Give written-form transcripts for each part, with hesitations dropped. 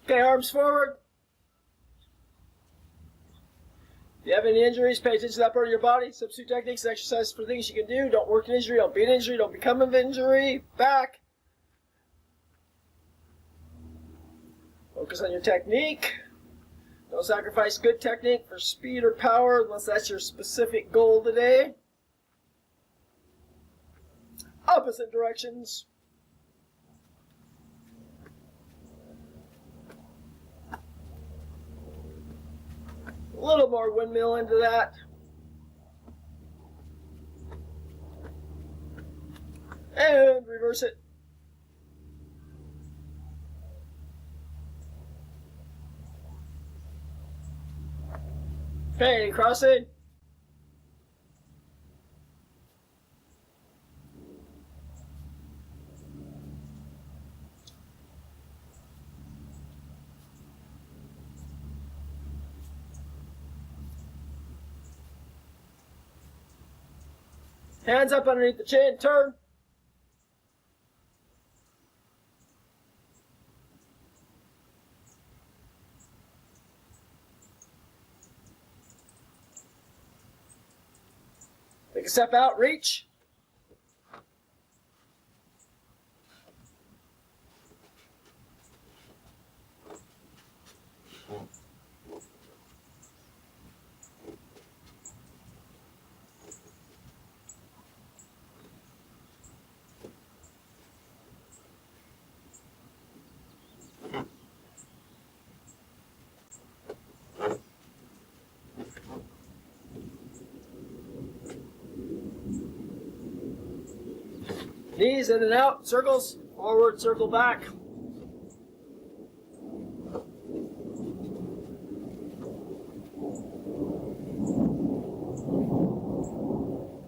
Okay, arms forward. If you have any injuries, pay attention to that part of your body. Substitute techniques and exercises for things you can do. Don't work an injury, don't be an injury, don't become an injury. Back. Focus on your technique. Don't sacrifice good technique for speed or power unless that's your specific goal today. Opposite directions. A little more windmill into that. And reverse it. Okay, crossing. Hands up underneath the chin, turn. Take a step out, reach. Knees in and out, circles, forward, circle back.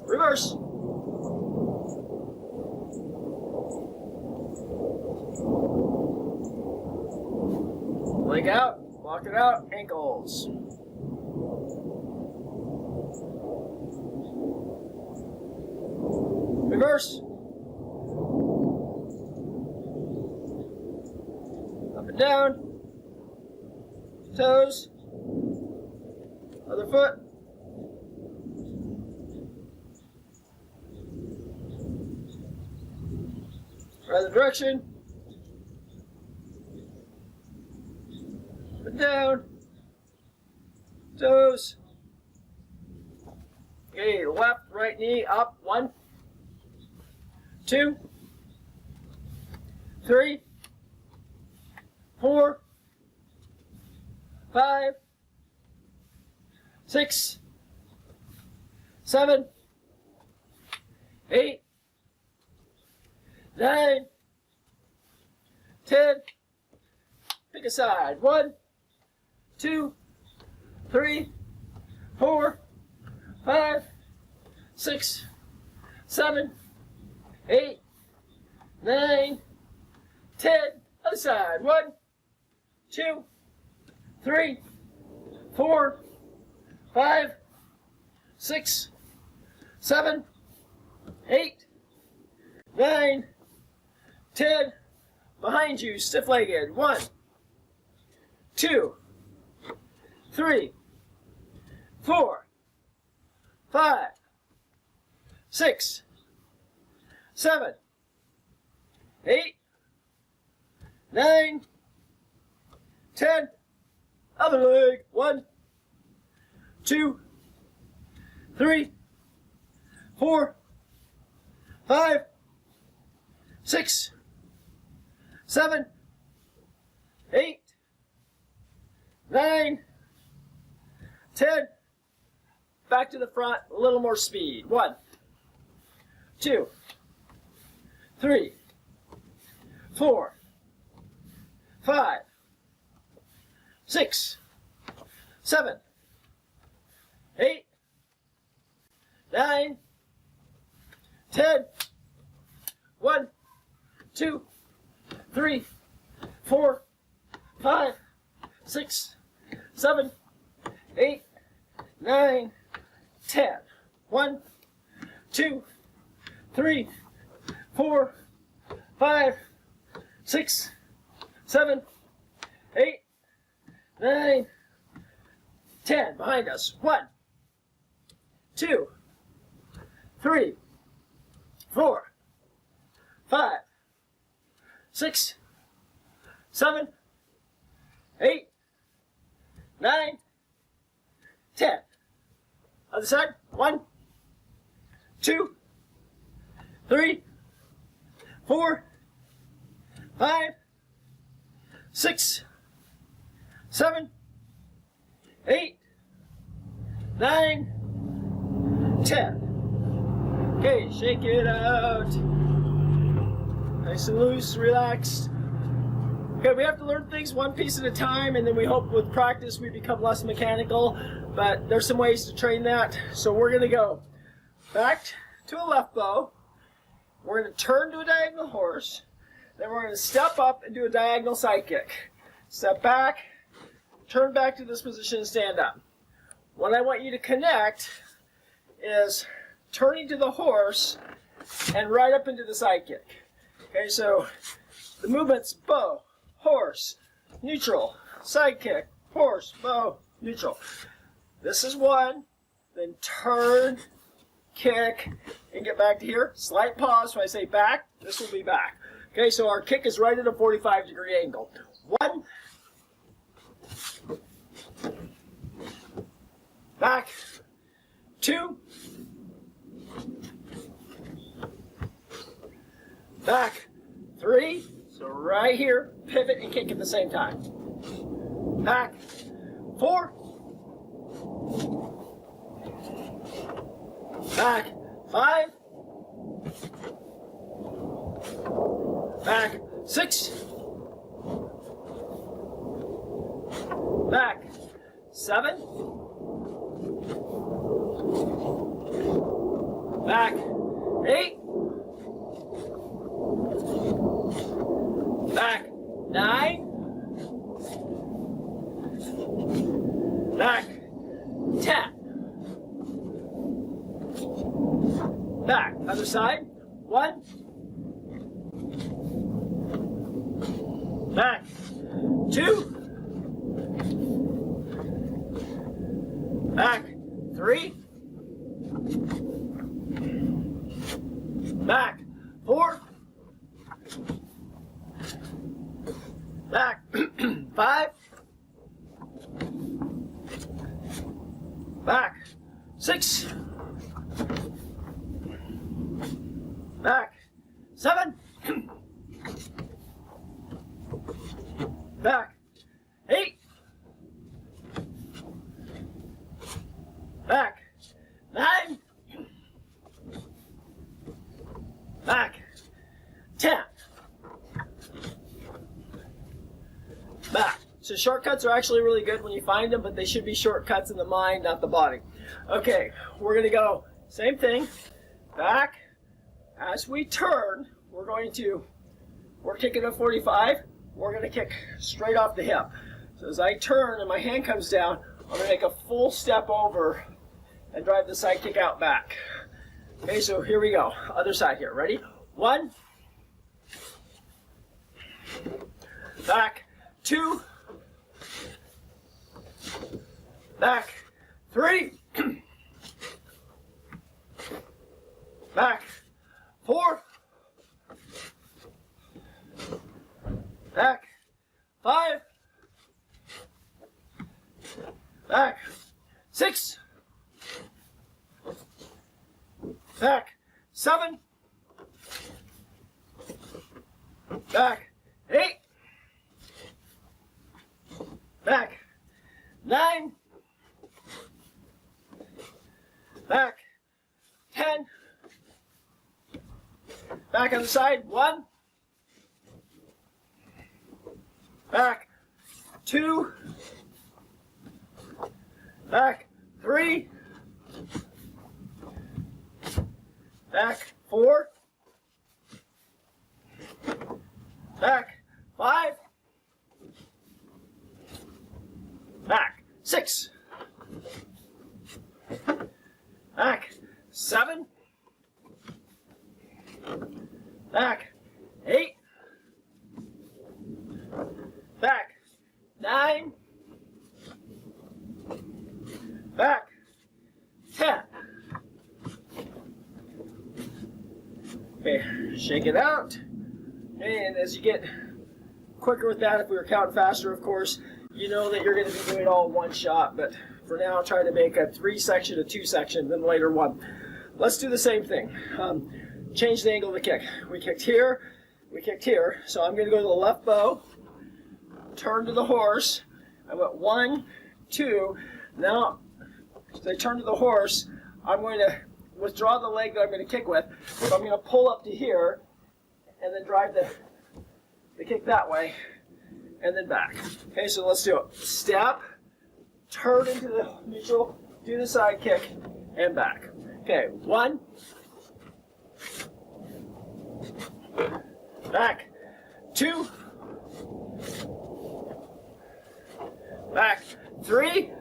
Reverse. Leg out, walk it out, ankles. Reverse. Up and down. Toes. Other foot. Other direction. Up and down. Toes. Okay, left, right knee up. 1, 2, 3, 4, 5, 6, 7, 8, 9, 10. Pick a side. 1, 2, 3, 4, 5, 6, 7, 8, 9, 10. Other side. 1, 2, 3, 4, 5, 6, 7, 8, 9, 10. Behind you, stiff-legged. 1, 2, 3, 4, 5, 6, 7, 8, 9, 10. Other leg. 1, 2, 3, 4, 5, 6, 7, 8, 9, 10. Back to the front, a little more speed. 1, 2, 3, 4, 5, 6, 7, 8, 9, 10. 1, 2, 3, 4, 5, 6, 7, 8, 9, 10. 1, 2, 3, 4, 5, 6, 7, 8, 9, 10. Behind us. 1, 2, 3, 4, 5, 6, 7, 8, 9, 10. Other side. 1, 2, 3, 4, 5, 6, 7, 8, 9, 10. Okay, shake it out. Nice and loose, relaxed. Okay, we have to learn things one piece at a time, and then we hope with practice we become less mechanical, but there's some ways to train that. So we're going to go back to a left bow. We're going to turn to a diagonal horse. Then we're going to step up and do a diagonal side kick. Step back, turn back to this position and stand up. What I want you to connect is turning to the horse and right up into the side kick. Okay, so the movement's bow, horse, neutral, side kick, horse, bow, neutral. This is one, then turn, kick, and get back to here. Slight pause when I say back, this will be back. Okay, so our kick is right at a 45-degree angle. 1, back, 2, back, 3, so right here, pivot and kick at the same time. Back, 4, back, 5, back, 6, back, 7, back, 8, back, 9, back, 10. Back, other side. 1, back, 2, back, 3, back, 4, back, 5, back, 6, back, 7, back, 8, back, 9, back, 10. Back. So shortcuts are actually really good when you find them, but they should be shortcuts in the mind, not the body. Okay, we're going to go same thing. Back. As we turn, we're kicking a 45. We're going to kick straight off the hip. So as I turn and my hand comes down, I'm going to make a full step over and drive the side kick out back. Okay, so here we go. Other side here. Ready? 1, back, 2, back, 3, back, 4, back, 5, back, 6, back, 7, back, 8, back, 9, back, 10, back on the side, 1, back, 2, back, 3, back, 4, back, 5, back, 6, back, 7, back, 8, back, Okay, shake it out. And as you get quicker with that, if we were counting faster, of course, you know that you're going to be doing it all in one shot. But for now, try to make a 3-section, a 2-section, then later 1. Let's do the same thing. Change the angle of the kick. We kicked here. We kicked here. So I'm going to go to the left bow, turn to the horse. I went 1, 2. Now, as I turn to the horse, I'm going to withdraw the leg that I'm going to kick with. So I'm going to pull up to here and then drive the kick that way and then back. Okay, so let's do it. Step, turn into the neutral, do the side kick, and back. Okay, 1. Back. 2. Back. 3.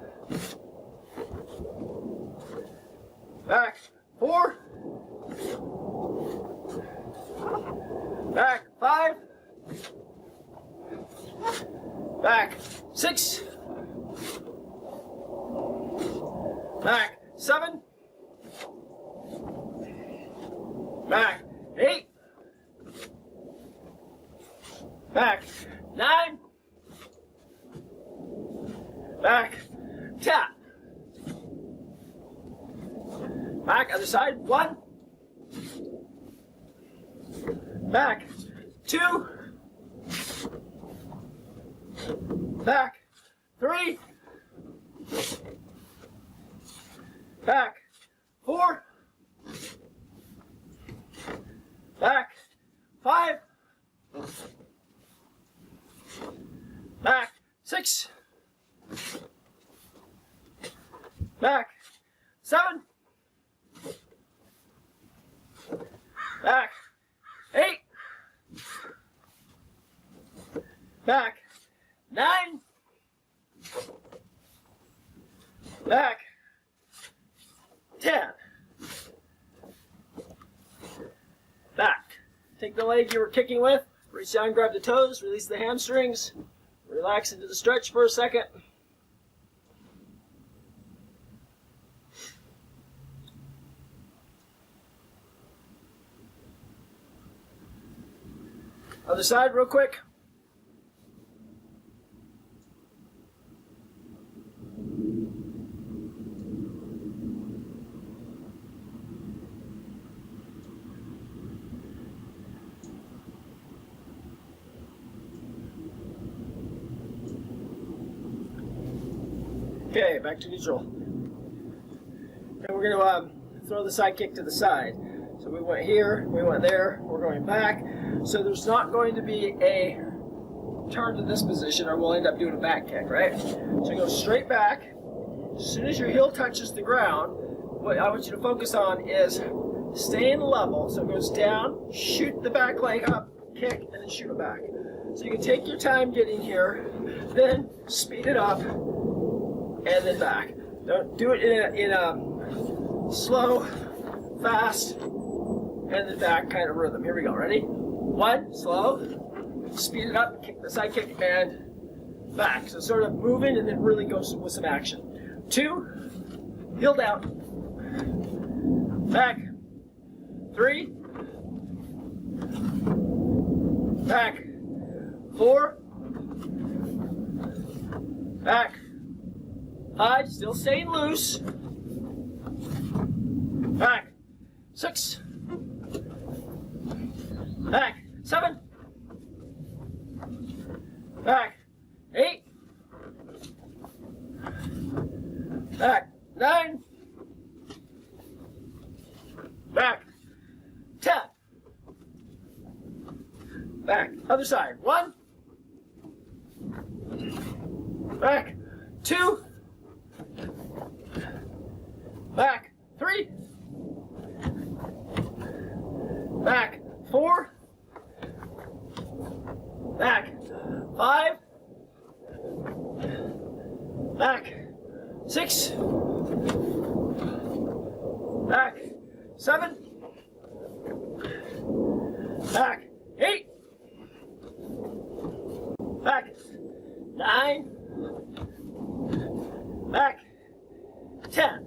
Back. 4. Back. 5. Back. 6. Back. 7. Back. 8. Back. 9. Back. 10. Back. Other side. 1. Back. 2. Back. 3. Back. 4. Back. 5. Back. 6. Back. 7. Back. 8. Back. 9. Back. 10. Back. Take the leg you were kicking with, reach down, grab the toes, release the hamstrings, relax into the stretch for a second. Other side real quick. Okay, back to neutral. And we're going to throw the side kick to the side. So we went here, we went there, we're going back. So there's not going to be a turn to this position or we'll end up doing a back kick, right? So you go straight back. As soon as your heel touches the ground, what I want you to focus on is staying level. So it goes down, shoot the back leg up, kick, and then shoot it back. So you can take your time getting here, then speed it up, and then back. Don't do it in a slow, fast, and then back kind of rhythm. Here we go. Ready? 1, slow, speed it up, kick the side kick, and back. So sort of moving and then really go with some action. 2, heel down, back. 3, back. 4, back. 5, still staying loose. Back. 6. Back. 7. Back. 8. Back. 9. Back. 10. Back. Other side. 1. Back. 2. Back. 3. Back. 4. Back. 5. Back. 6. Back. 7. Back. 8. Back. 9. Back. 10.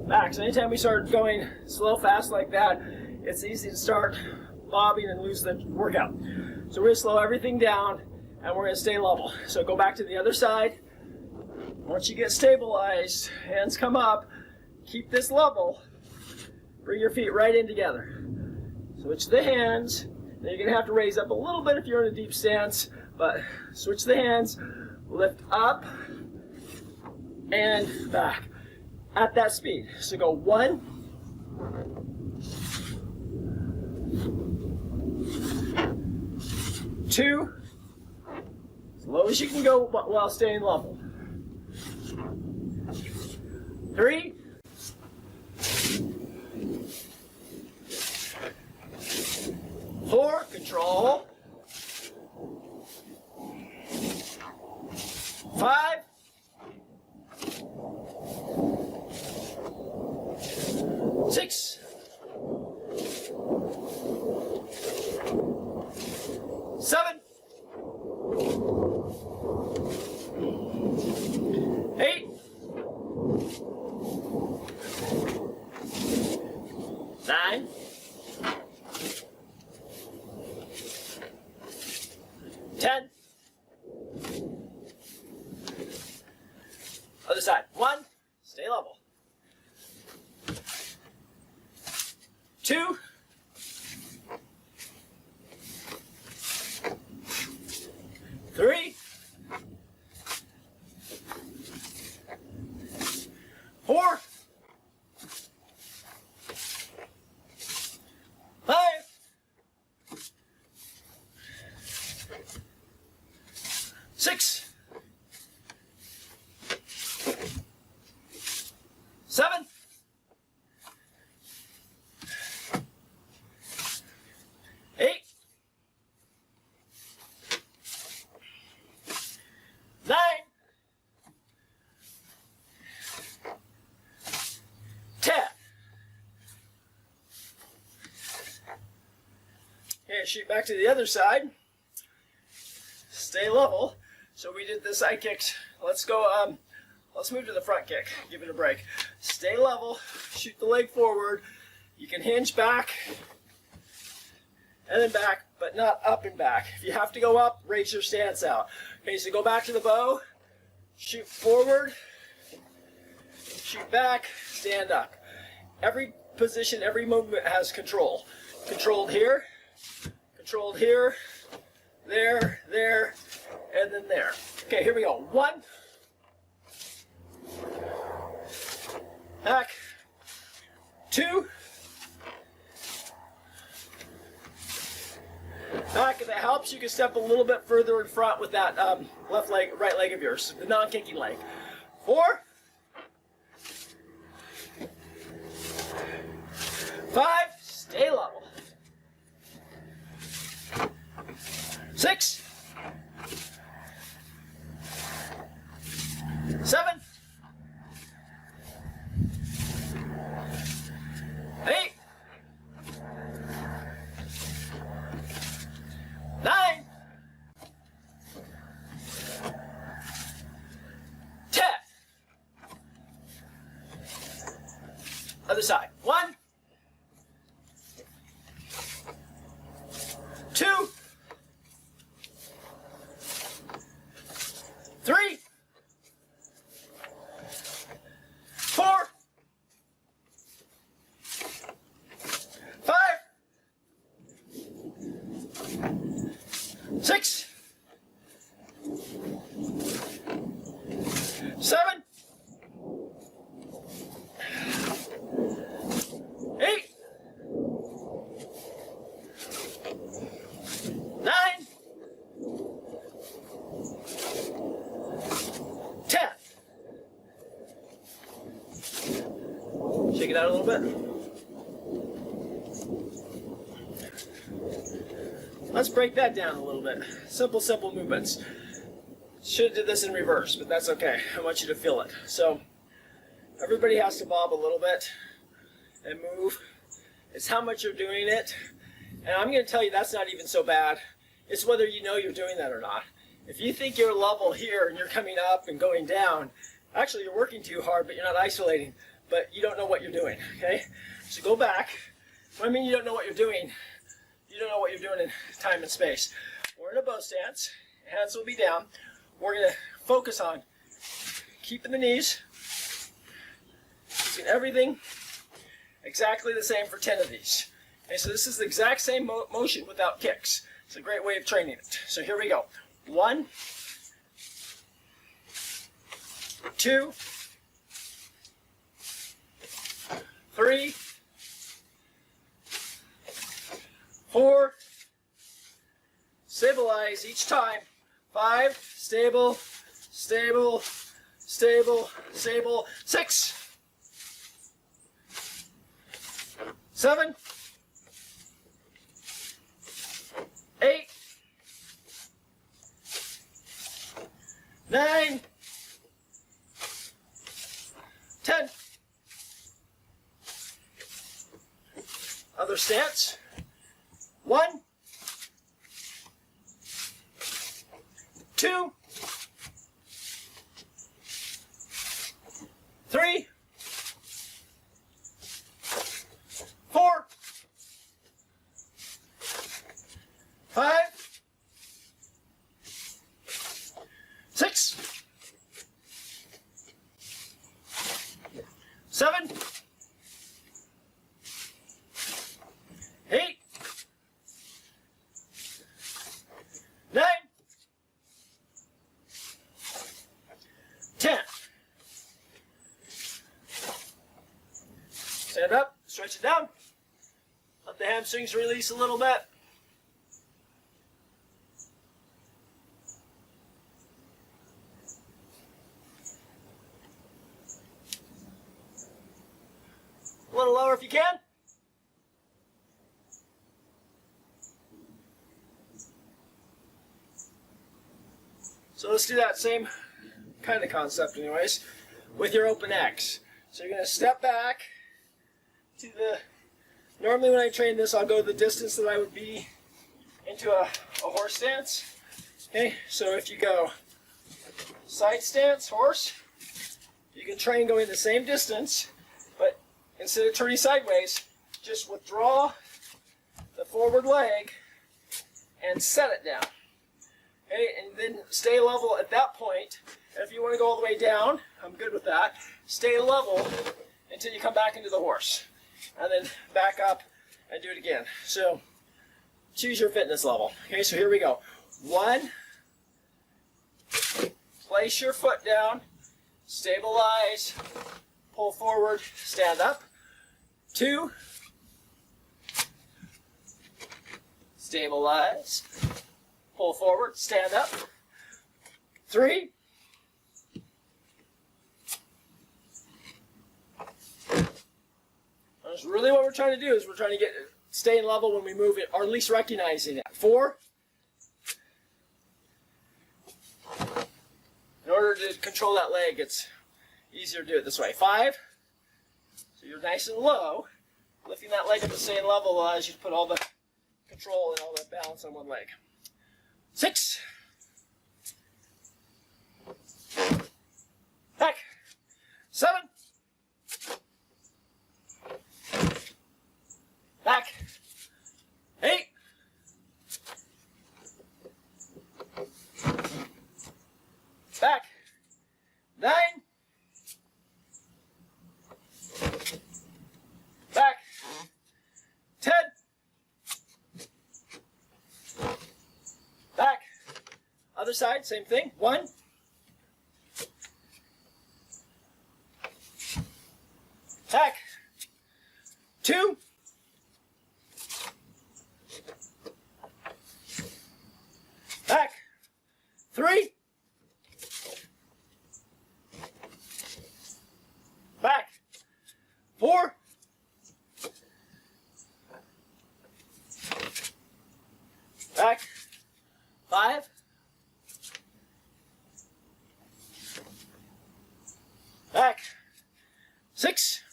Back. So So anytime we start going slow, fast like that, it's easy to start bobbing and lose the workout. So we're going to slow everything down and we're going to stay level. So go back to the other side. Once you get stabilized, hands come up, keep this level, bring your feet right in together. Switch the hands. Then you're going to have to raise up a little bit if you're in a deep stance, but switch the hands, lift up and back at that speed. So go 1, 2, as low as you can go while staying level. 3, 4, control. 5, 6, 7, 8, 9, 10. Other side. 1, stay level. 2, 3, 4, 5, 6, 7, 8, 9, 10. Okay, shoot back to the other side. Stay level. So we did the side kicks. Let's go, let's move to the front kick. Give it a break. Stay level, shoot the leg forward. You can hinge back and then back, but not up and back. If you have to go up, raise your stance out. Okay, so go back to the bow, shoot forward, shoot back, stand up. Every position, every movement has control. Controlled here, there, there, and then there. Okay, here we go. 1, back, 2, back. If it helps, you can step a little bit further in front with that left leg, right leg of yours, the non-kicking leg. 4, 5, stay level. 6, 7, 8, 9, 10. Other side. 1, 2, 3, 4, 5, 6, 7, 8, 9, 10. Shake it out a little bit. Let's break that down a little bit. Simple movements. Should have did this in reverse, but that's okay. I want you to feel it. So everybody has to bob a little bit and move. It's how much you're doing it. And I'm going to tell you that's not even so bad. It's whether you know you're doing that or not. If you think you're level here and you're coming up and going down, actually you're working too hard, but you're not isolating. but you don't know what you're doing, okay? So go back. When I mean you don't know what you're doing, you don't know what you're doing in time and space. We're in a bow stance. Hands will be down. We're going to focus on keeping the knees, keeping everything exactly the same for 10 of these. Okay, so this is the exact same motion without kicks. It's a great way of training it. So here we go. 1, 2, 3, 4, stabilize each time. 5, stable, stable, stable, stable. 6, 7, 8, 9, 10. Other stance. 1, 2, 3, 4, 5, 6, 7, 8, 9, 10. Stand up, stretch it down. Let the hamstrings release a little bit. A little lower if you can. So let's do that same kind of concept anyways, with your open X. So you're going to step back to the, normally when I train this I'll go the distance that I would be into a horse stance. Okay, so if you go side stance, horse, you can train going the same distance, but instead of turning sideways, just withdraw the forward leg and set it down. Okay, and then stay level at that point. And if you want to go all the way down, I'm good with that. Stay level until you come back into the horse. And then back up and do it again. So choose your fitness level. Okay, so here we go. 1, place your foot down, stabilize, pull forward, stand up. 2, stabilize, pull forward, stand up. 3, that's really what we're trying to do, is we're trying to stay in level when we move it, or at least recognizing it. 4, in order to control that leg, it's easier to do it this way. 5, so you're nice and low. Lifting that leg at the same level allows you to put all the control and all the balance on one leg. 6, back. 7, back. 8, back. 9, back. 10, back. Other side, same thing. 1, back. 2, back. 3, back. 4, back. 5, back. 6,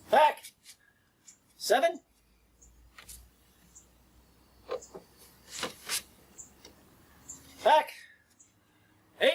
back. 7, back. 8,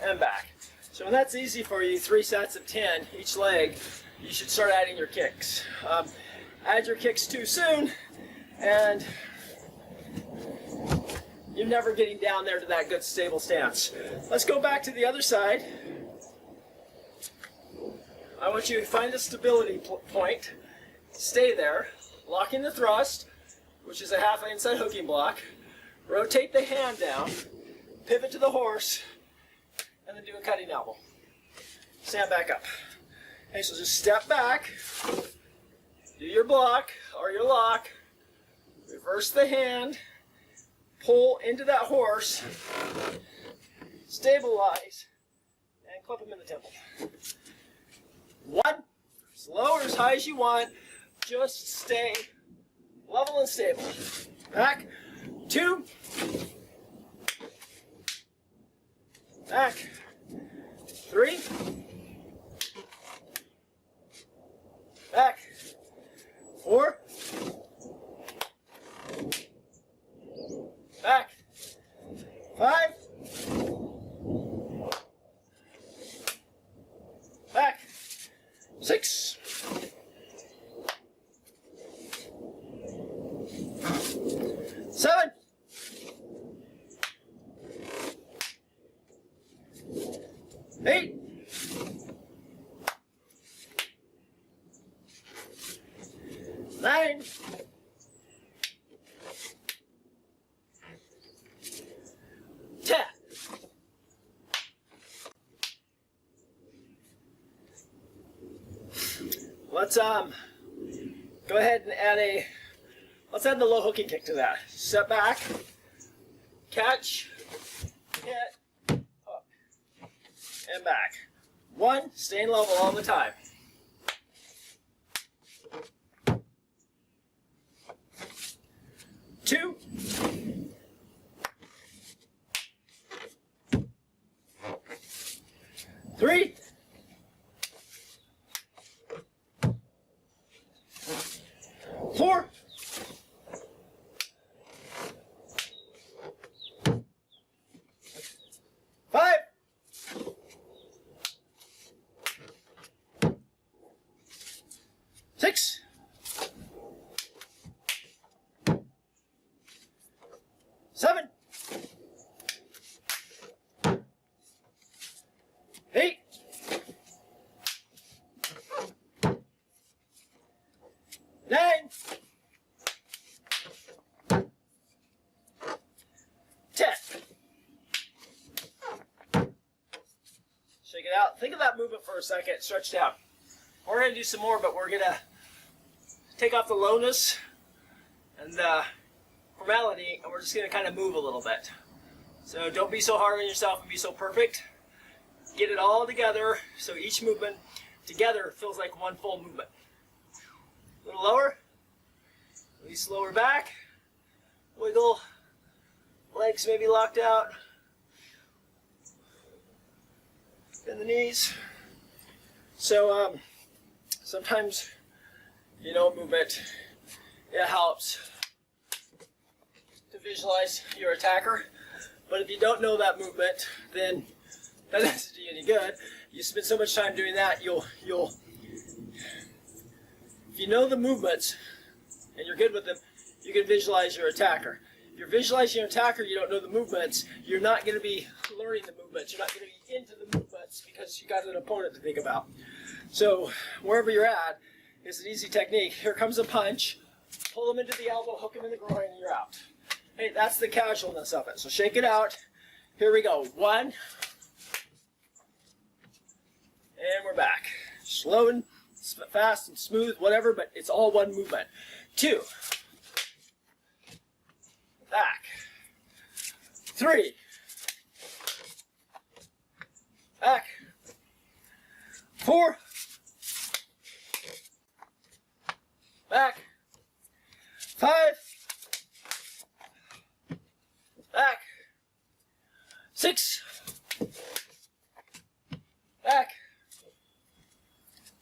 and back. So when that's easy for you, 3 sets of 10 each leg, you should start adding your kicks. Add your kicks too soon, and you're never getting down there to that good stable stance. Let's go back to the other side. I want you to find a stability point. Stay there, locking the thrust, which is a half inside hooking block. Rotate the hand down, pivot to the horse, and then do a cutting elbow. Stand back up. Okay, so just step back, do your block or your lock, reverse the hand, pull into that horse, stabilize, and clip him in the temple. 1, as low or as high as you want, just stay level and stable. Back. 2. Back. 3. Back. 4. Back. 5. Back. 6. 7. 8. 9. 10. Let's go ahead and add let's add the low hooking kick to that. Step back, catch, hit, hook, and back. 1, staying level all the time. 2. 3. 4. 5. 6. 7. 8. 9. 10. Shake it out. Think of that movement for a second. Stretch down. We're going to do some more, but we're going to take off the lowness and formality, and we're just going to kind of move a little bit. So don't be so hard on yourself and be so perfect. Get it all together so each movement together feels like one full movement. A little lower, release lower back, wiggle, legs maybe locked out, bend the knees. So sometimes, movement, it helps to visualize your attacker. But if you don't know that movement, then that doesn't do you any good. You spend so much time doing that, you'll if you know the movements and you're good with them, you can visualize your attacker. If you're visualizing your attacker, you don't know the movements, you're not going to be learning the movements. You're not going to be into the movements because you got an opponent to think about. So wherever you're at, it's an easy technique. Here comes a punch, pull them into the elbow, hook them in the groin, and you're out. Hey, that's the casualness of it. So shake it out. Here we go. 1. And we're back. Slow and fast and smooth, whatever, but it's all one movement. 2. Back. 3. Back. 4. Back. 5. Back. 6. Back.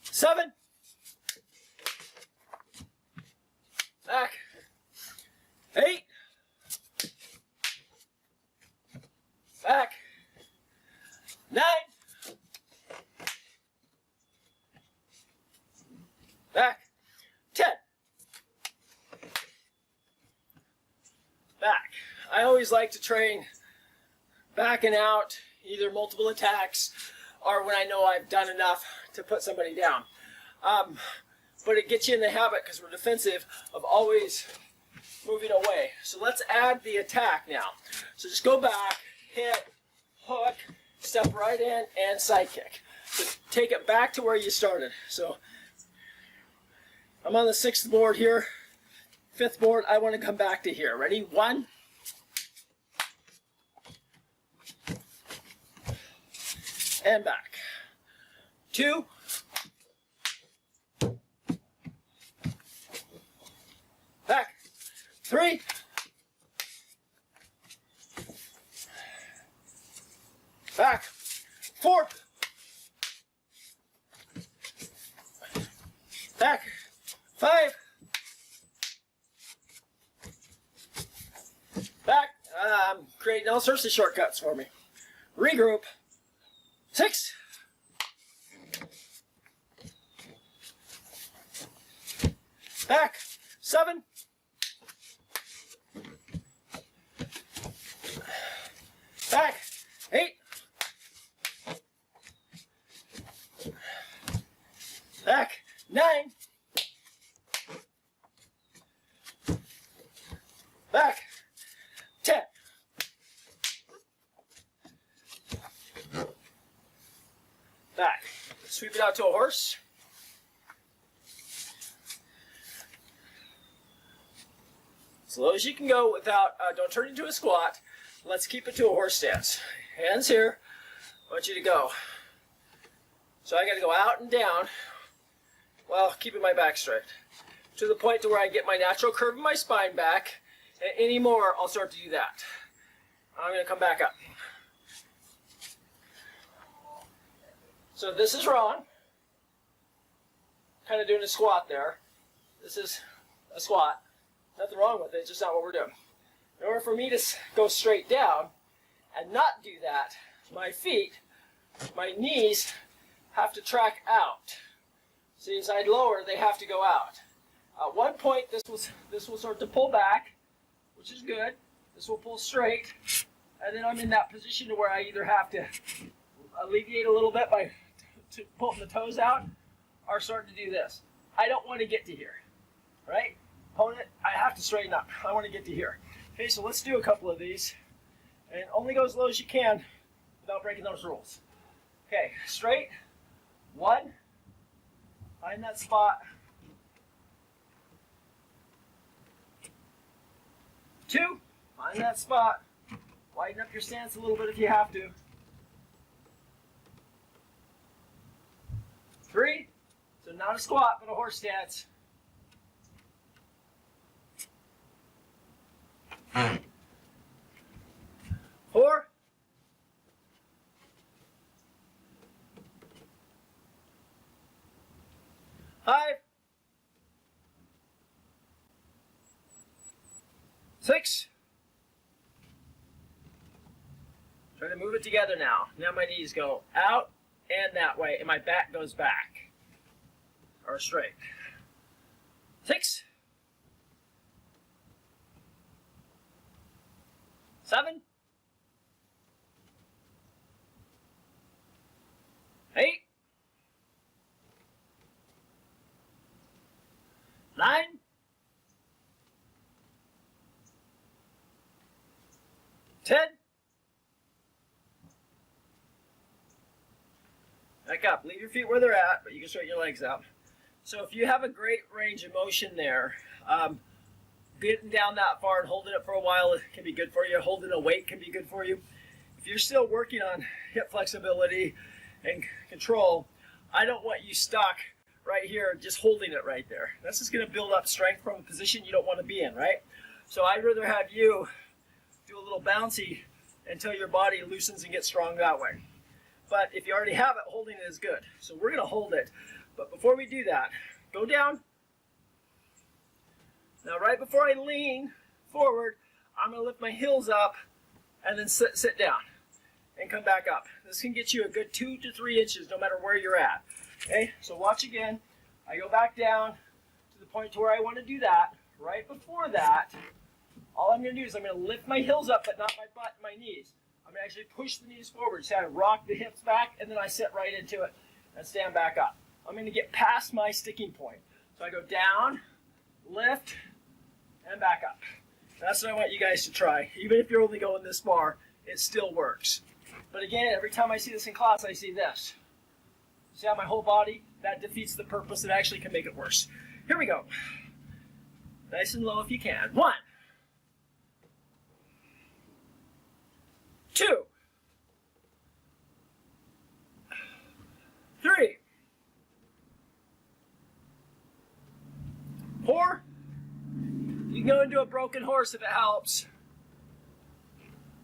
7. Back. 8. Back. 9. always like to train backing out, either multiple attacks or when I know I've done enough to put somebody down. But it gets you in the habit, because we're defensive, of always moving away. So let's add the attack now. So just go back, hit, hook, step right in, and side kick. So take it back to where you started. So I'm on the 6th board here, 5th board. I want to come back to here. Ready? 1. And back. 2. Back. 3. Back. 4. Back. 5. Back. Creating all sorts of shortcuts for me. Regroup. 6. Back. 7. Back. 8. Back. 9. Back. 10. Back. Sweep it out to a horse. Slow as you can go without, don't turn into a squat. Let's keep it to a horse stance. Hands here. I want you to go. So I got to go out and down while keeping my back straight, to the point to where I get my natural curve of my spine back. And any more, I'll start to do that. I'm going to come back up. So this is wrong. Kind of doing a squat there. This is a squat. Nothing wrong with it, it's just not what we're doing. In order for me to go straight down and not do that, my feet, my knees have to track out. See, as I lower, they have to go out. At one point, this will start to pull back, which is good. This will pull straight, and then I'm in that position to where I either have to alleviate a little bit by pulling the toes out, or start to do this. I don't want to get to here, right? Opponent, I have to straighten up. I want to get to here. Okay, so let's do a couple of these. And only go as low as you can without breaking those rules. Okay, straight. 1. Find that spot. 2. Find that spot. Widen up your stance a little bit if you have to. 3. So not a squat, but a horse stance. 4. 5. 6. Try to move it together now. Now my knees go out and that way, and my back goes back. Or straight. 6. 7. 8. 9. 10. Back up. Leave your feet where they're at, but you can straighten your legs out. So if you have a great range of motion there, getting down that far and holding it for a while can be good for you. Holding a weight can be good for you. If you're still working on hip flexibility and control, I don't want you stuck right here just holding it right there. That's just going to build up strength from a position you don't want to be in, right? So I'd rather have you do a little bouncy until your body loosens and gets strong that way. But if you already have it, holding it is good. So we're going to hold it. But before we do that, go down. Now right before I lean forward, I'm going to lift my heels up and then sit down and come back up. This can get you a good 2 to 3 inches no matter where you're at. Okay, so watch again. I go back down to the point to where I want to do that. Right before that, All I'm going to do is I'm going to lift my heels up, but not my butt and my knees. I'm going to actually push the knees forward, so I rock the hips back, and then I sit right into it and stand back up. I'm going to get past my sticking point. So I go down, lift, and back up. That's what I want you guys to try. Even if you're only going this far, it still works. But again, every time I see this in class, I see this. See how my whole body, that defeats the purpose. It actually can make it worse. Here we go. Nice and low if you can. 1, 2, 3, 4. You can go into a broken horse if it helps.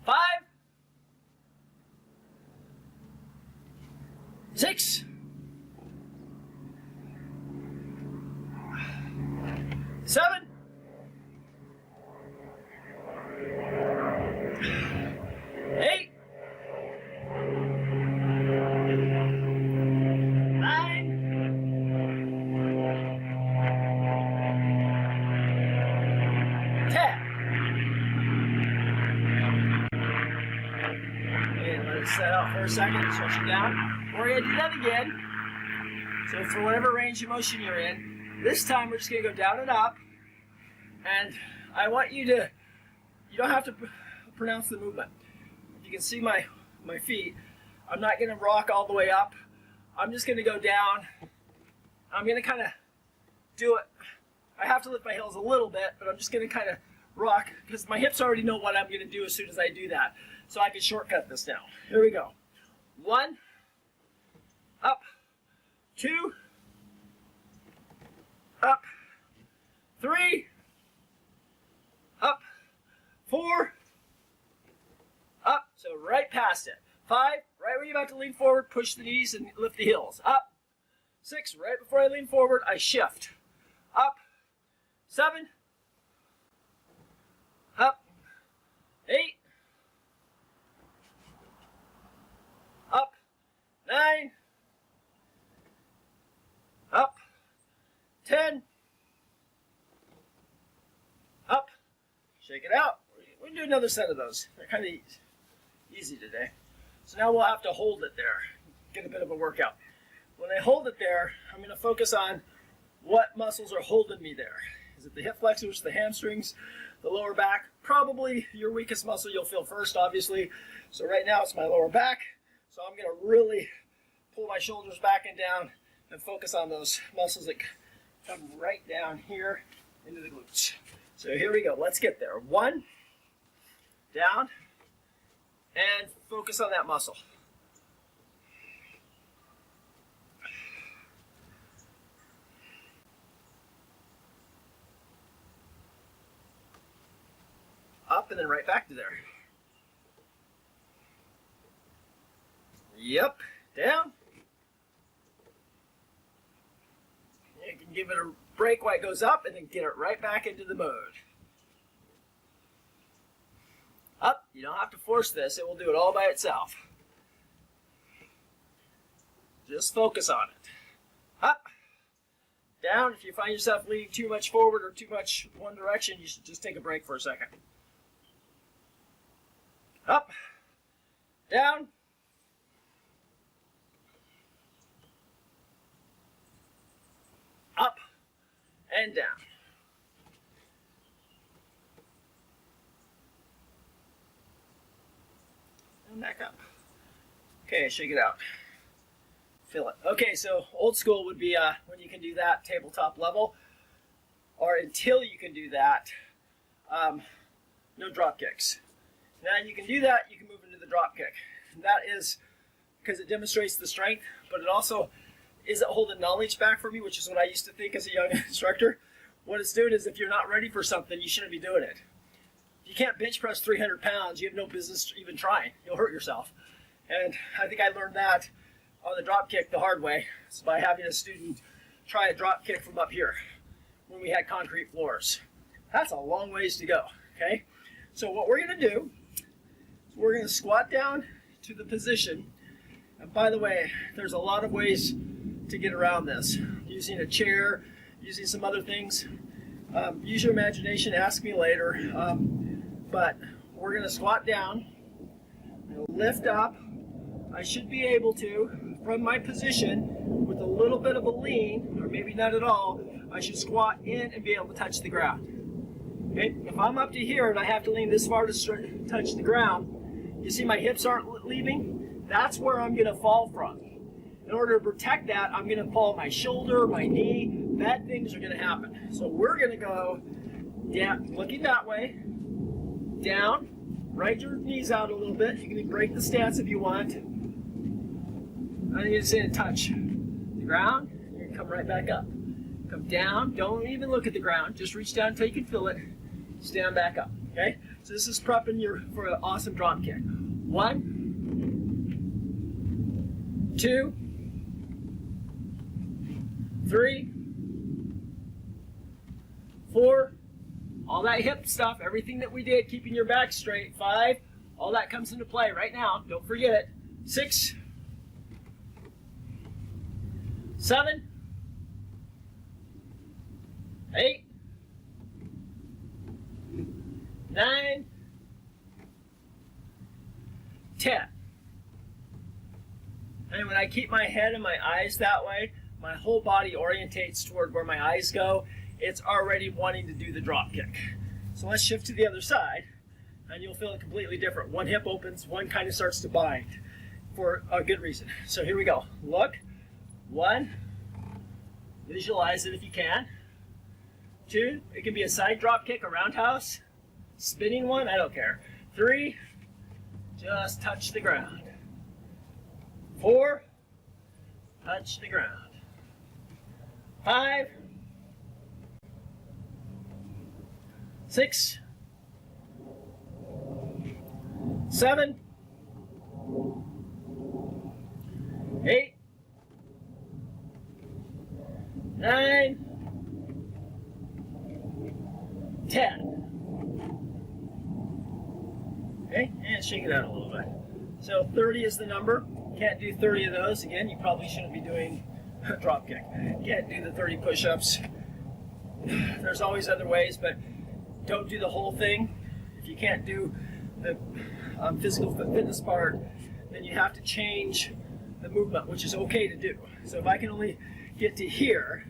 5, 6, 7, 8, 9, 10. And let it set out for a second, stretch it down. We're going to do that again. So for whatever range of motion you're in, this time we're just going to go down and up. And I want you to, you don't have to pronounce the movement. You can see my feet. I'm not going to rock all the way up. I'm just going to go down. I'm going to kind of do it. I have to lift my heels a little bit, but I'm just going to kind of rock because my hips already know what I'm going to do as soon as I do that. So I can shortcut this now. Here we go. 1, up, 2, up, 3, up, 4, up, so right past it. 5, right when you're about to lean forward, push the knees and lift the heels. Up. 6, right before I lean forward, I shift. Up. 7, up. 8, up. 9, up. 10, up. Shake it out. We can do another set of those. They're kind of easy today. So now we'll have to hold it there, get a bit of a workout. When I hold it there, I'm going to focus on what muscles are holding me there. Is it the hip flexors, the hamstrings, the lower back? Probably your weakest muscle you'll feel first, obviously. So right now it's my lower back. So I'm going to really pull my shoulders back and down and focus on those muscles that come right down here into the glutes. So here we go. Let's get there. 1, down, and focus on that muscle. Up and then right back to there. Yep, down. You can give it a break while it goes up and then get it right back into the mode. Up, you don't have to force this, it will do it all by itself. Just focus on it. Up, down. If you find yourself leaning too much forward or too much one direction, you should just take a break for a second. Up, down, up, and down. And back up. Okay, shake it out. Feel it. Okay, so old school would be when you can do that tabletop level, or until you can do that, no drop kicks. Now you can do that, you can move into the drop kick. And that is because it demonstrates the strength, but it also isn't holding knowledge back for me, which is what I used to think as a young instructor. What it's doing is if you're not ready for something, you shouldn't be doing it. If you can't bench press 300 pounds, you have no business even trying. You'll hurt yourself. And I think I learned that on the drop kick the hard way. It's by having a student try a drop kick from up here when we had concrete floors. That's a long ways to go, okay? So what we're gonna do is we're gonna squat down to the position. And by the way, there's a lot of ways to get around this. Using a chair, using some other things. Use your imagination, ask me later. but we're going to squat down, lift up. I should be able to, from my position, with a little bit of a lean, or maybe not at all, I should squat in and be able to touch the ground. Okay? If I'm up to here and I have to lean this far to touch the ground, you see my hips aren't leaving? That's where I'm going to fall from. In order to protect that, I'm going to fall my shoulder, my knee. Bad things are going to happen. So we're going to go down, looking that way, down, right your knees out a little bit. You can break the stance if you want. I need to say to touch the ground. You're going to come right back up. Come down. Don't even look at the ground. Just reach down until you can feel it. Stand back up. Okay? So this is prepping you for an awesome drop kick. 1, 2, 3, 4. All that hip stuff, everything that we did, keeping your back straight. 5. All that comes into play right now. Don't forget it. 6, 7, 8, 9, 10. And when I keep my head and my eyes that way, my whole body orientates toward where my eyes go. It's already wanting to do the drop kick. So let's shift to the other side, and you'll feel it completely different. One hip opens, one kind of starts to bind for a good reason. So here we go. Look. 1, visualize it if you can. 2, it can be a side drop kick, a roundhouse, spinning one, I don't care. 3, just touch the ground. 4, touch the ground. 5, 6, 7, 8, 9, 10. Okay, and shake it out a little bit. So 30 is the number. Can't do 30 of those. Again, you probably shouldn't be doing a drop kick. Can't do the 30 push-ups. There's always other ways, but don't do the whole thing. If you can't do the physical fitness part, then you have to change the movement, which is okay to do. So if I can only get to here,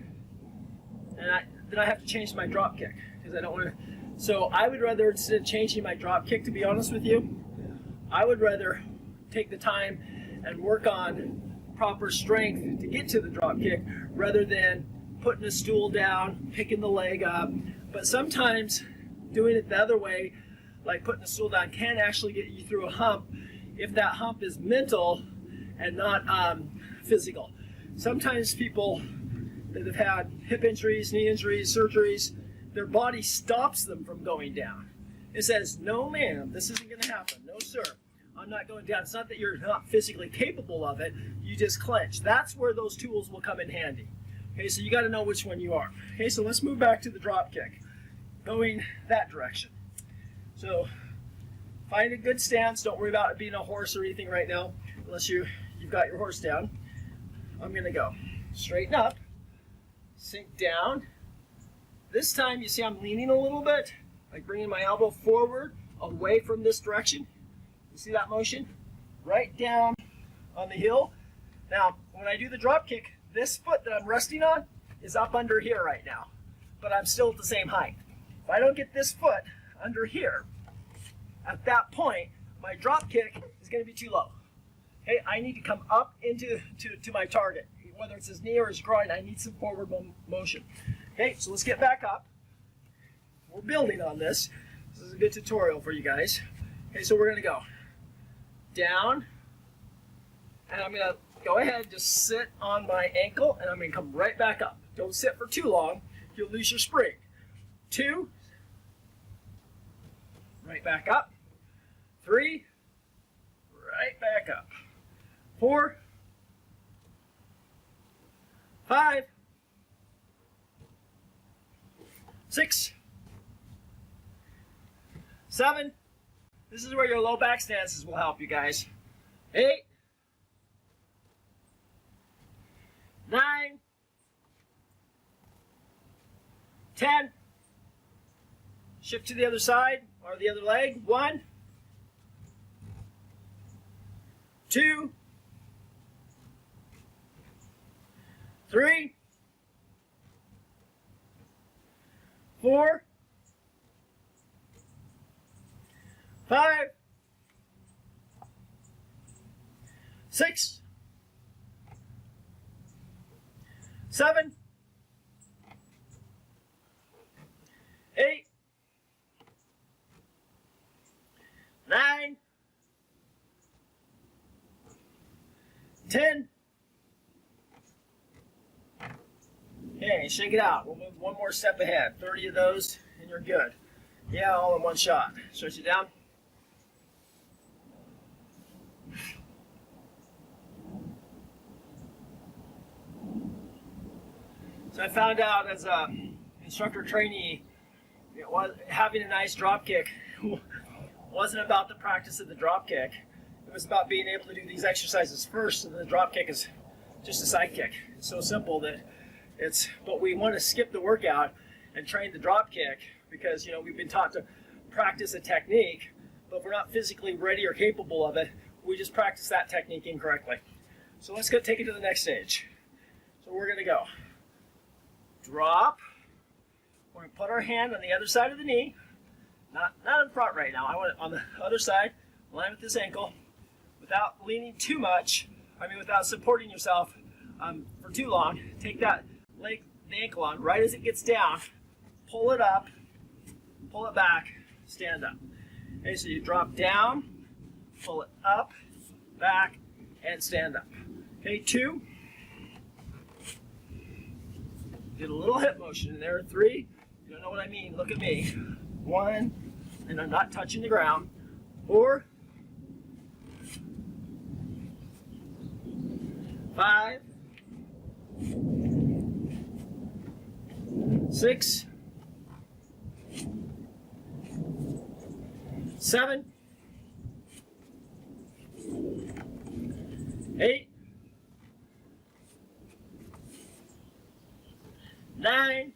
and then I have to change my drop kick because I don't want to. So I would rather, instead of changing my drop kick, to be honest with you, I would rather take the time and work on proper strength to get to the drop kick rather than putting a stool down, picking the leg up. But sometimes doing it the other way, like putting a stool down, can actually get you through a hump if that hump is mental and not physical. Sometimes people that have had hip injuries, knee injuries, surgeries, their body stops them from going down. It says, no ma'am, this isn't going to happen. No sir, I'm not going down. It's not that you're not physically capable of it, you just clench. That's where those tools will come in handy. Okay, so you got to know which one you are. Okay, so let's move back to the drop kick, going that direction. So find a good stance. Don't worry about it being a horse or anything right now, unless you've got your horse down. I'm going to go straighten up, sink down. This time, you see I'm leaning a little bit, like bringing my elbow forward, away from this direction. You see that motion? Right down on the heel. Now, when I do the drop kick, this foot that I'm resting on is up under here right now, but I'm still at the same height. If I don't get this foot under here, at that point, my drop kick is going to be too low. Okay, I need to come up into to my target. Whether it's his knee or his groin, I need some forward motion. Okay, so let's get back up. We're building on this. This is a good tutorial for you guys. Okay, so we're going to go down, and I'm going to go ahead, just sit on my ankle, and I'm going to come right back up. Don't sit for too long. You'll lose your spring. 2, right back up. 3, right back up. 4, 5, 6, 7. This is where your low back stances will help you guys. 8, 9, 10. Shift to the other side. or the other leg. 1, 2, 3, 4, 5, 6, 7, 8, 9, 10. Okay, shake it out. We'll move one more step ahead. 30 of those, and you're good. Yeah, all in one shot. Stretch it down. So I found out as a instructor trainee, having a nice drop kick wasn't about the practice of the drop kick. It was about being able to do these exercises first, and the drop kick is just a side kick. It's so simple that but we want to skip the workout and train the drop kick because, we've been taught to practice a technique, but if we're not physically ready or capable of it, we just practice that technique incorrectly. So let's go take it to the next stage. So we're going to go drop. We're going to put our hand on the other side of the knee, not in front right now. I want it on the other side, line with this ankle, without leaning too much. Without supporting yourself for too long. Take that leg, the ankle on, right as it gets down, pull it up, pull it back, stand up. Okay, so you drop down, pull it up, back, and stand up. Okay, 2. Did a little hip motion in there. 3. You don't know what I mean, look at me. 1, and I'm not touching the ground. 4, 5, 6, 7, 8, 9.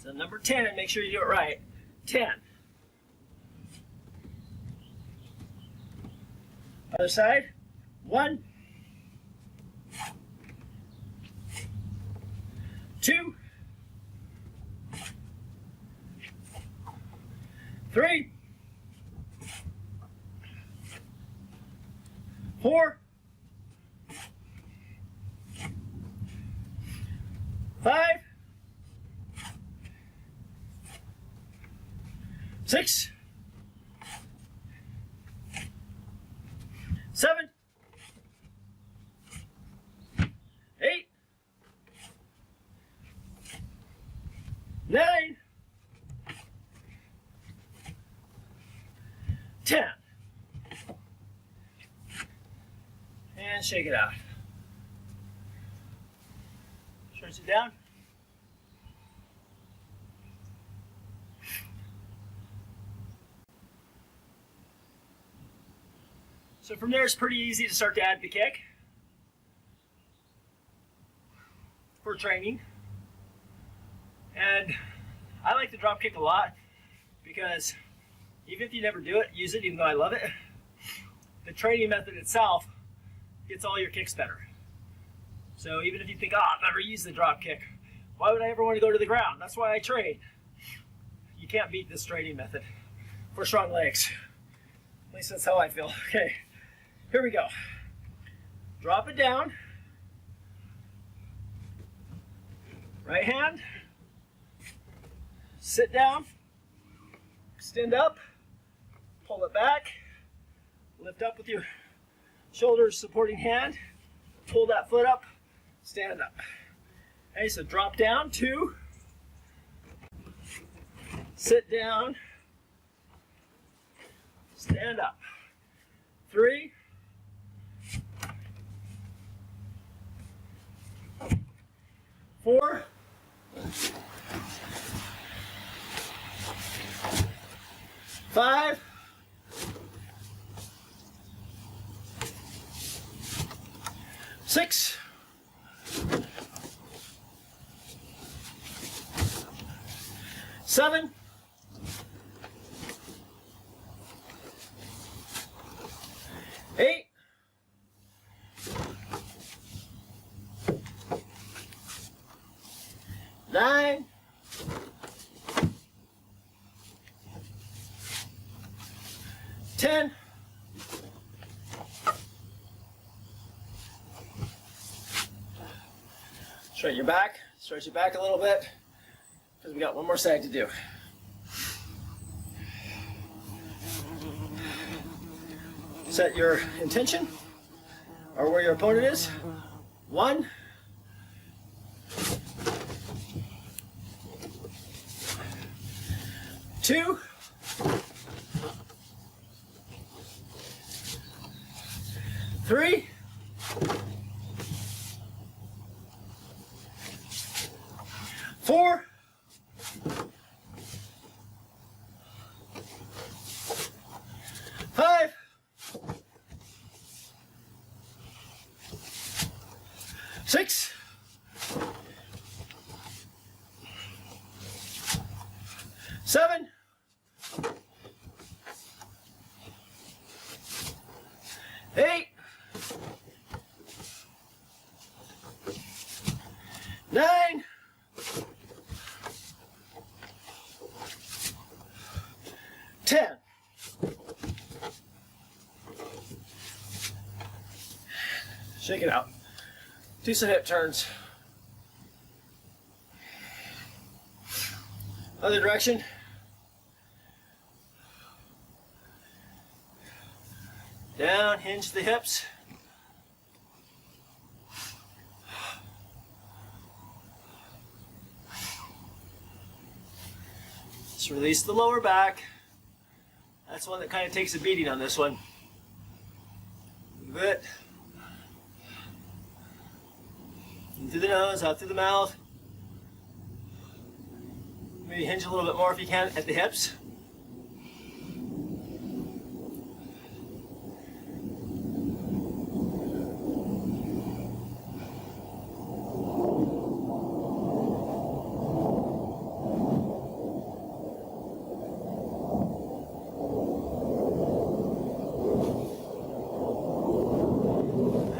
So number 10, and make sure you do it right. 10. Other side. 1, 2, 3, 4, 5, 6, 7, 8, 9, 10. And shake it out. Stretch it down. So from there, it's pretty easy to start to add the kick for training. And I like the drop kick a lot because even if you never do it, use it, even though I love it. The training method itself gets all your kicks better. So even if you think, I'll never use the drop kick, why would I ever want to go to the ground? That's why I train. You can't beat this training method for strong legs. At least that's how I feel. Okay, here we go. Drop it down. Right hand. Sit down. Extend up. Pull it back. Lift up with your shoulders supporting hand. Pull that foot up. Stand up. Okay, so drop down. 2. Sit down. Stand up. 3. 4. 5. 6. 7. 10. Straighten your back. Stretch your back a little bit because we got one more side to do. Set your intention or where your opponent is. 1. 2. 3. 4. 5. 6. 7. 8. 9. 10. Shake it out. Do some hip turns. Other direction. Down, hinge the hips. Just release the lower back. That's one that kind of takes a beating on this one. Move it. In through the nose, out through the mouth. Maybe hinge a little bit more if you can at the hips.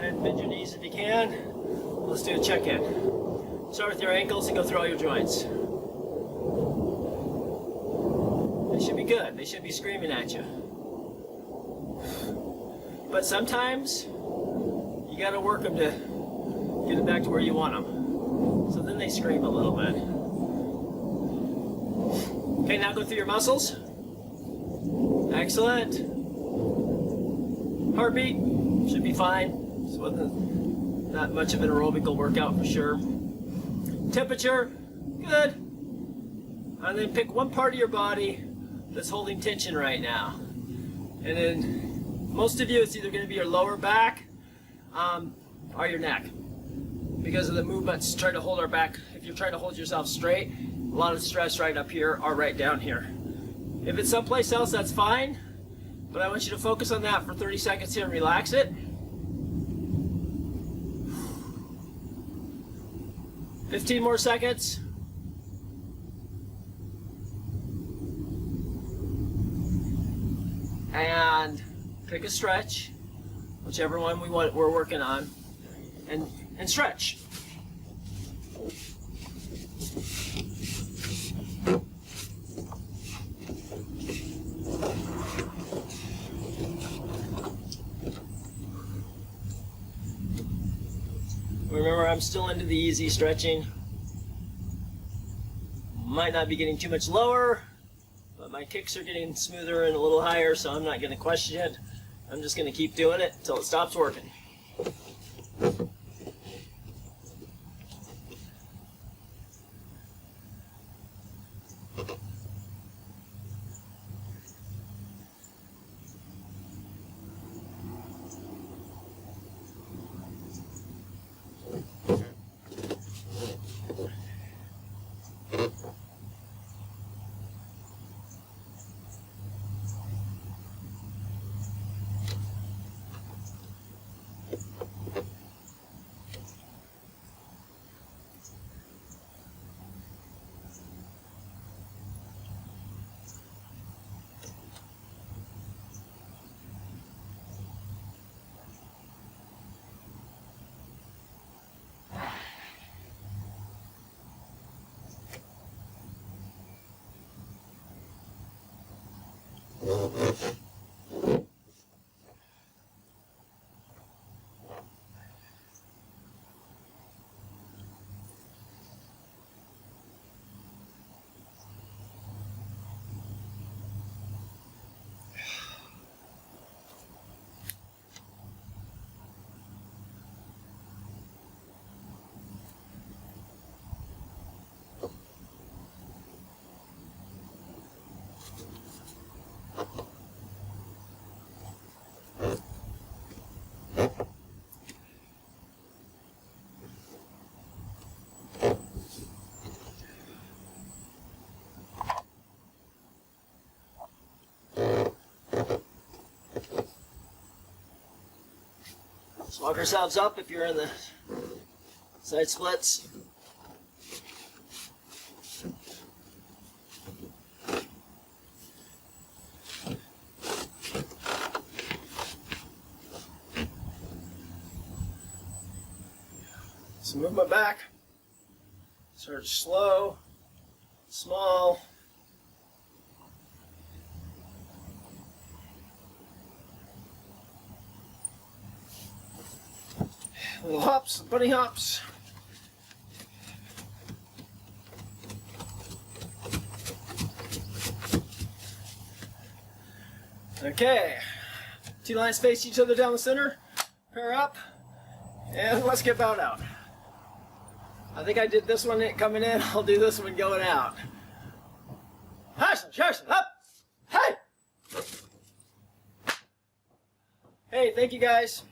And bend your knees if you can. Let's do a check-in. Start with your ankles and go through all your joints. They should be good. They should be screaming at you. But sometimes you got to work them to get them back to where you want them. So then they scream a little bit. Okay, now go through your muscles. Excellent. Heartbeat should be fine. So not much of an aerobical workout for sure. Temperature, good. And then pick one part of your body that's holding tension right now. And then most of you, it's either going to be your lower back or your neck. Because of the movements, trying to hold our back. If you're trying to hold yourself straight, a lot of stress right up here or right down here. If it's someplace else, that's fine. But I want you to focus on that for 30 seconds here and relax it. 15 more seconds. And pick a stretch, whichever one we're working on, and stretch. Remember, I'm still into the easy stretching. Might not be getting too much lower, but my kicks are getting smoother and a little higher, so I'm not going to question it. I'm just going to keep doing it until it stops working. Lock yourselves up if you're in the side splits. So movement back. Start slow, small. Little hops, bunny hops. Okay, two lines face each other down the center, pair up, and let's get bowed out. I think I did this one coming in, I'll do this one going out. Up! Hey! Hey, thank you guys.